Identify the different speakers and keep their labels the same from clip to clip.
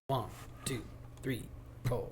Speaker 1: 1, 2, 3, 4.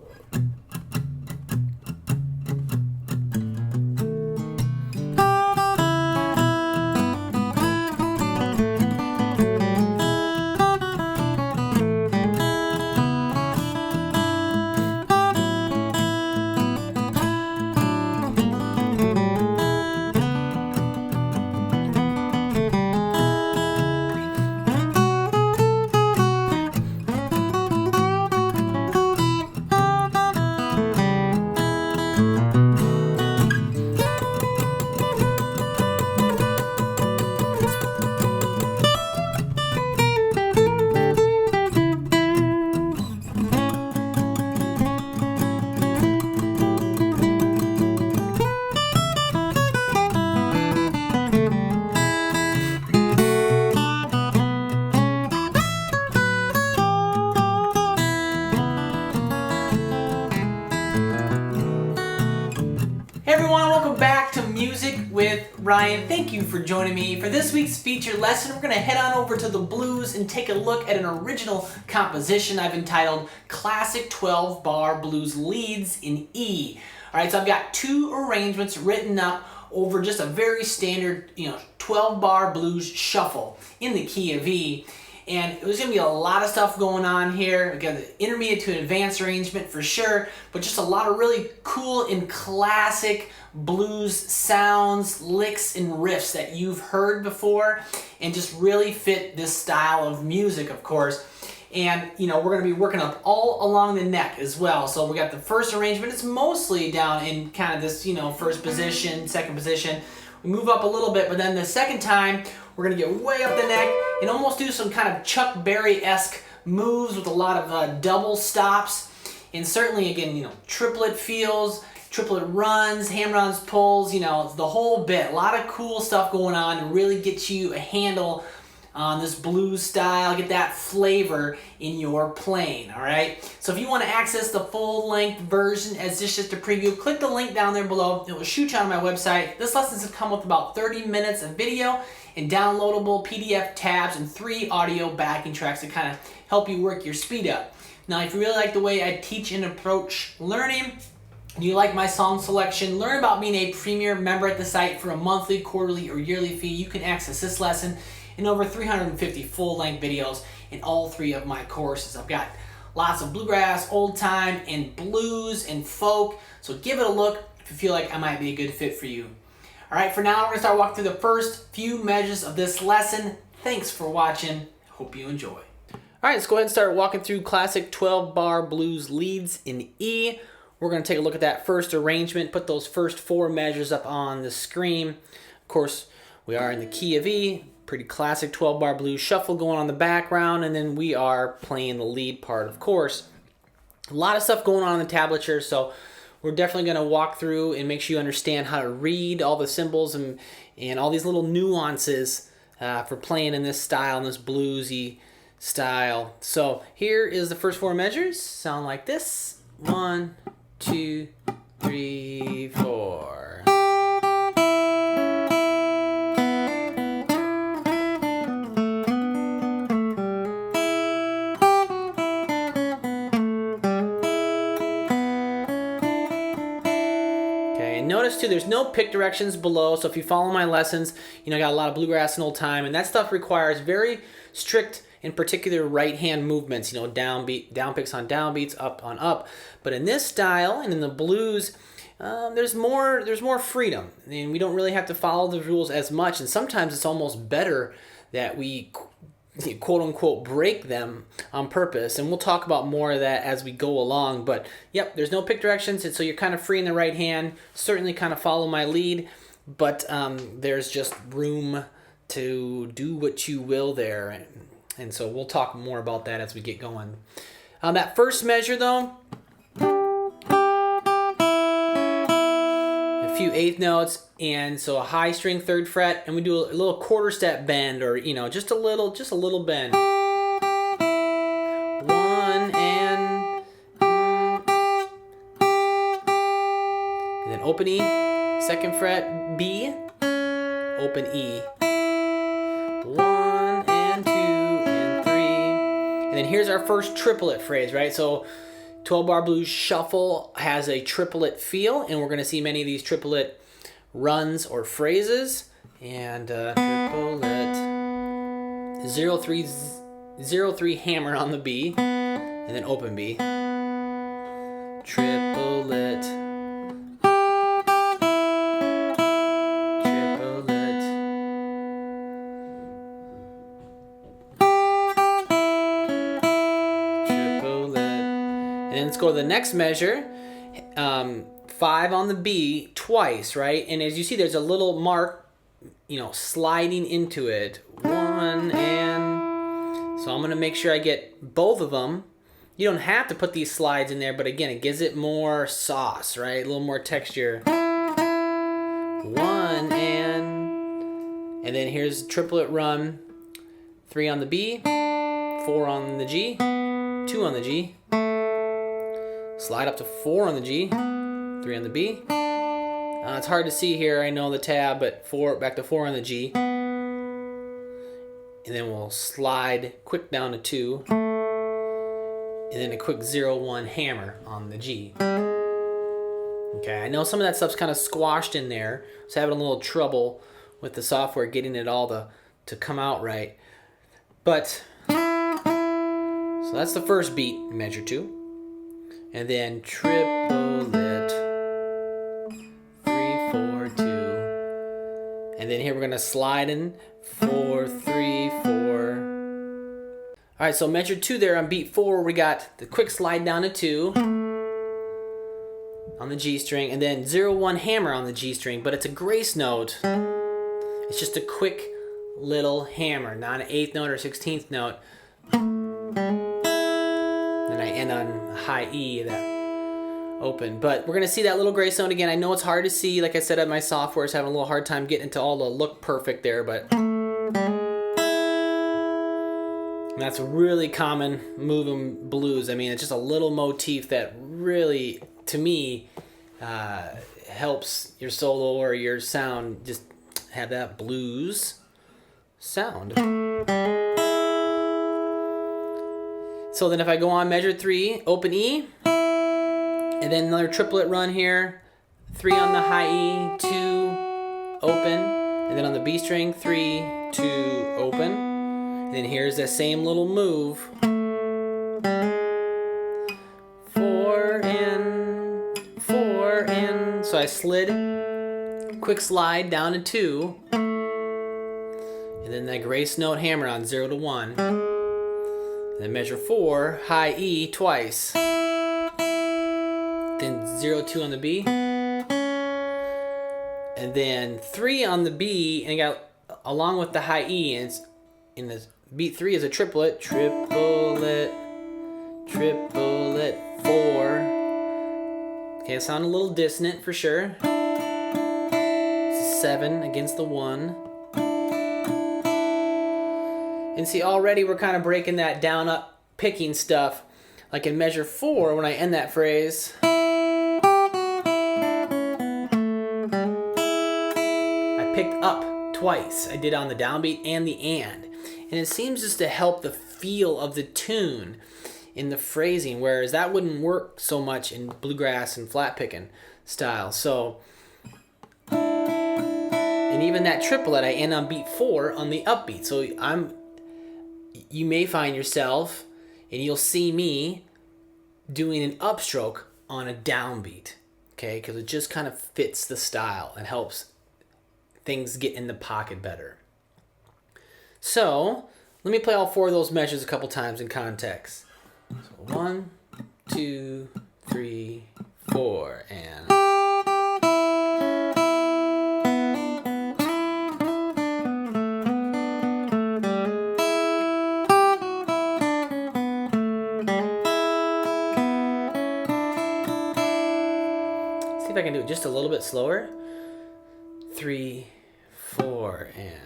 Speaker 1: Hey everyone, welcome back to Music with Ryan. Thank you for joining me. For this week's featured lesson, we're going to head on over to the blues and take a look at an original composition I've entitled Classic 12-Bar Blues Leads in E. Alright, so I've got two arrangements written up over just a very standard, 12-bar blues shuffle in the key of E. And there's going to be a lot of stuff going on here. We've got the intermediate to advanced arrangement for sure, but just a lot of really cool and classic blues sounds, licks, and riffs that you've heard before and just really fit this style of music, of course. And, we're going to be working up all along the neck as well. So we got the first arrangement. It's mostly down in kind of this, first position, second position. We move up a little bit, but then the second time, we're going to get way up the neck and almost do some kind of Chuck Berry-esque moves with a lot of double stops. And certainly, again, triplet feels, triplet runs, ham-runs, pulls, the whole bit. A lot of cool stuff going on to really get you a handle on this blues style, get that flavor in your playing, all right? So if you want to access the full-length version as this just a preview, click the link down there below. It will shoot you on my website. This lesson's going to come with about 30 minutes of video and downloadable PDF tabs and 3 audio backing tracks to kind of help you work your speed up. Now, if you really like the way I teach and approach learning, and you like my song selection, learn about being a premier member at the site for a monthly, quarterly, or yearly fee. You can access this lesson and over 350 full-length videos in all 3 of my courses. I've got lots of bluegrass, old time, and blues and folk, so give it a look if you feel like I might be a good fit for you. All right, for now, we're going to start walking through the first few measures of this lesson. Thanks for watching. Hope you enjoy. All right, let's go ahead and start walking through classic 12-bar blues leads in E. We're going to take a look at that first arrangement, put those first 4 measures up on the screen. Of course, we are in the key of E. Pretty classic 12-bar blues shuffle going on in the background, and then we are playing the lead part, of course. A lot of stuff going on in the tablature, so we're definitely going to walk through and make sure you understand how to read all the symbols and all these little nuances for playing in this style, in this bluesy style. So here is the first 4 measures. Sound like this. 1, 2, 3, 4. Notice too, there's no pick directions below, so if you follow my lessons, I got a lot of bluegrass and old time, and that stuff requires very strict and particular right hand movements, down picks on down beats, up on up. But in this style and in the blues, there's more freedom, and we don't really have to follow the rules as much, and sometimes it's almost better that we quote unquote break them on purpose, and we'll talk about more of that as we go along. But yep, there's no pick directions, and so you're kind of free in the right hand. Certainly kind of follow my lead, but there's just room to do what you will there, and so we'll talk more about that as we get going. That first measure though, a few eighth notes, and so a high string 3rd fret, and we do a little quarter step bend, or just a little bend. 1 and then open E, 2nd fret B, open E. 1 and 2 and 3. And then here's our first triplet phrase, right? So 12 bar blues shuffle has a triplet feel, and we're going to see many of these triplet runs or phrases. And triplet 0-3 0-3 hammer on the B, and then open B. Triplet, triplet. And then let's go to the next measure. 5 on the B twice, right? And as you see, there's a little mark, sliding into it. 1 and so I'm gonna make sure I get both of them. You don't have to put these slides in there, but again, it gives it more sauce, right? A little more texture. 1 and then here's triplet run. 3 on the B, 4 on the G, 2 on the G. Slide up to 4 on the G, 3 on the B. It's hard to see here, I know the tab, but back to 4 on the G. And then we'll slide quick down to 2. And then a quick 0-1 hammer on the G. Okay, I know some of that stuff's kind of squashed in there. I was having a little trouble with the software getting it all to come out right. But, so that's the first beat, measure 2. And then triplet, 3-4-2. And then here we're gonna slide in 4-3-4. All right, so measure 2 there on beat 4, we got the quick slide down to 2 on the G string, and then 0-1 hammer on the G string, but it's a grace note. It's just a quick little hammer, not an 8th note or 16th note. Then I end on high E, that open. But we're gonna see that little grace note again. I know it's hard to see, like I said, my software is having a little hard time getting to all the look perfect there, but that's a really common move in blues. I mean, it's just a little motif that really, to me, helps your solo or your sound just have that blues sound. So then if I go on measure 3, open E, and then another triplet run here, 3 on the high E, 2, open, and then on the B string, 3, 2, open. And then here's that same little move. 4 and, so I slid, quick slide down to 2, and then that grace note hammer on 0-1. And then measure 4, high E twice. Then 0-2 on the B. And then 3 on the B, and I got along with the high E, and it's in the beat 3 is a triplet, triplet, 4. Okay, it sounds a little dissonant for sure. It's a 7 against the 1. And see, already we're kind of breaking that down up, picking stuff. Like in measure 4, when I end that phrase, I picked up twice. I did on the downbeat and the and. And it seems just to help the feel of the tune in the phrasing, whereas that wouldn't work so much in bluegrass and flat picking style. So, and even that triplet, I end on beat 4 on the upbeat. So you may find yourself, and you'll see me doing an upstroke on a downbeat, okay? Because it just kind of fits the style and helps things get in the pocket better. So, let me play all 4 of those measures a couple times in context. So 1, 2, 3, 4, and... See if I can do it just a little bit slower. 3, 4, and...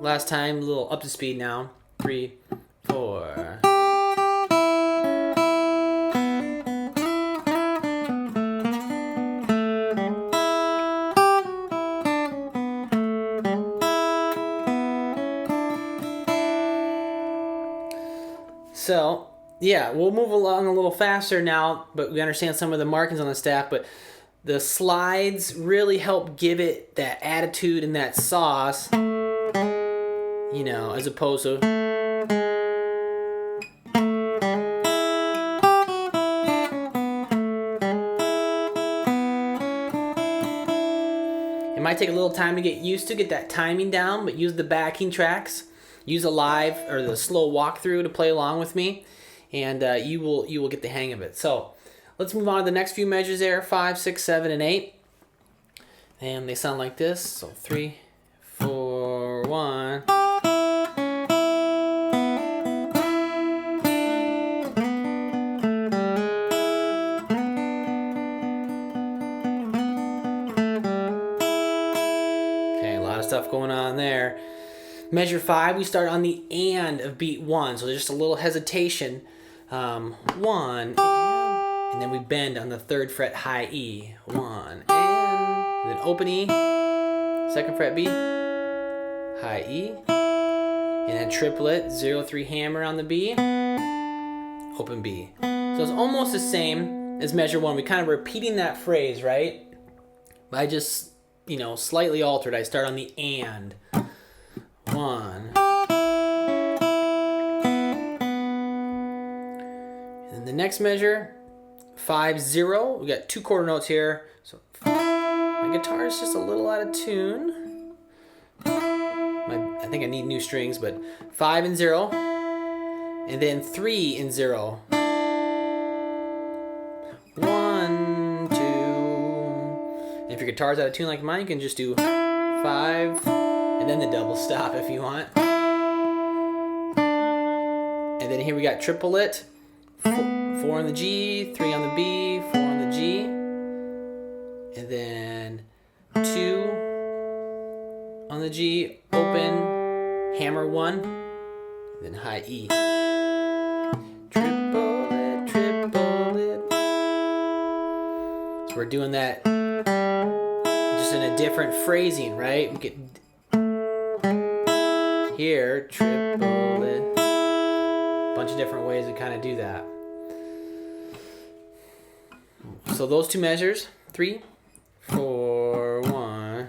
Speaker 1: Last last time, a little up to speed now. 3, 4. So, yeah, we'll move along a little faster now, but we understand some of the markings on the staff, but the slides really help give it that attitude and that sauce, you know, as opposed to... It might take a little time to get used to, get that timing down, but use the backing tracks. Use a live or the slow walkthrough to play along with me, and you will get the hang of it. So let's move on to the next few measures there, 5, 6, 7, and 8. And they sound like this. So 3, 4, 1. Okay, a lot of stuff going on there. Measure 5, we start on the and of beat 1, so there's just a little hesitation. 1, and then we bend on the 3rd fret high E. 1, and then open E, 2nd fret B, high E, and then triplet, 0-3 hammer on the B, open B. So it's almost the same as measure 1. We're kind of repeating that phrase, right? But I just, you know, slightly altered. I start on the and. 1. And then the next measure, 5, 0. We got 2 quarter notes here. So my guitar is just a little out of tune. I think I need new strings, but 5 and 0. And then 3 and 0. 1, 2. And if your guitar's out of tune like mine, you can just do 5. And then the double stop if you want. And then here we got triplet. 4 on the G, 3 on the B, 4 on the G. And then 2 on the G, open, hammer 1, then high E. Triplet, triplet. So we're doing that just in a different phrasing, right? We get here, triplet, bunch of different ways to kind of do that. So those 2 measures, 3, 4, 1.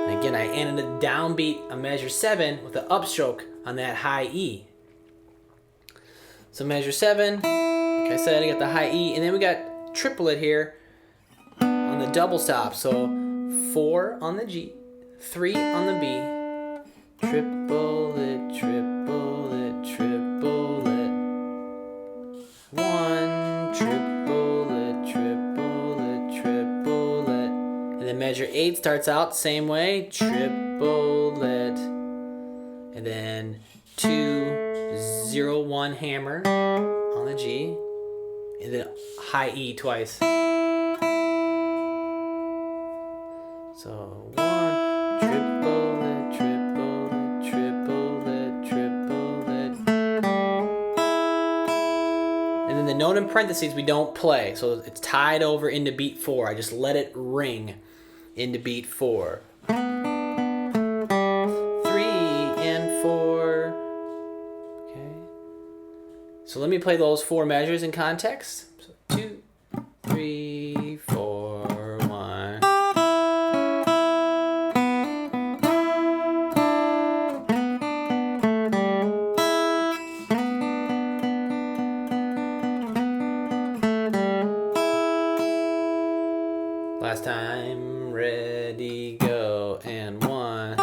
Speaker 1: And again, I ended a downbeat on measure 7 with an upstroke on that high E. So measure 7, like I said, I got the high E, and then we got triplet here on the double stop. So 4 on the G, 3 on the B, triplet, triplet, triplet, 1, triplet, triplet, triplet, and then measure 8 starts out same way, triplet, and then 2, 0, 1 hammer on the G, and then high E twice. So 1, triplet, triplet, triplet, triplet. And then the note in parentheses we don't play. So it's tied over into beat 4. I just let it ring into beat 4. 3 and 4. Okay. So let me play those 4 measures in context. So 2, 3, 4, 1. Last time, ready, go, and 1.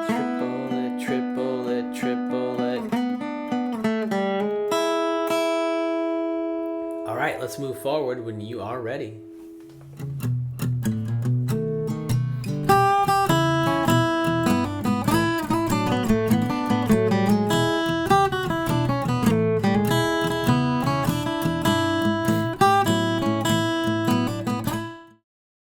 Speaker 1: Triplet, triplet, triplet. All right, let's move forward when you are ready.